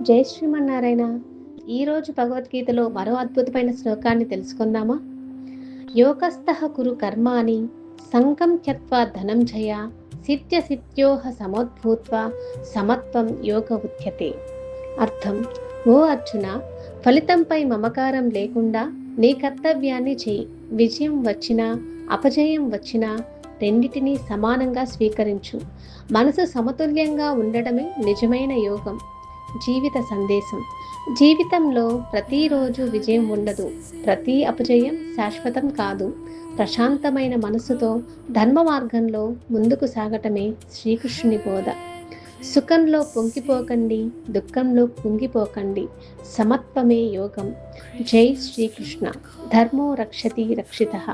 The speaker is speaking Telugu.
జై శ్రీమన్నారాయణ. ఈరోజు భగవద్గీతలో మరో అద్భుతమైన శ్లోకాన్ని తెలుసుకుందామా? యోగస్థః కురు కర్మాణి సంగం త్యక్త్వా ధనంజయ సిద్ధ్య సిద్ధ్యోహ సమోద్భూత్వా సమత్వం యోగ ఉచ్యతే. అర్థం: ఓ అర్జున, ఫలితంపై మమకారం లేకుండా నీ కర్తవ్యాన్ని చేయి. విజయం వచ్చినా అపజయం వచ్చినా రెండిటినీ సమానంగా స్వీకరించు. మనసు సమతుల్యంగా ఉండడమే నిజమైన యోగం. జీవిత సందేశం: జీవితంలో ప్రతిరోజు విజయం ఉండదు, ప్రతి అపజయం శాశ్వతం కాదు. ప్రశాంతమైన మనసుతో ధర్మ మార్గంలో ముందుకు సాగటమే శ్రీకృష్ణుని బోధ. సుఖంలో పొంగిపోకండి, దుఃఖంలో కుంగిపోకండి. సమత్వమే యోగం. జై శ్రీకృష్ణ. ధర్మో రక్షతి రక్షితః.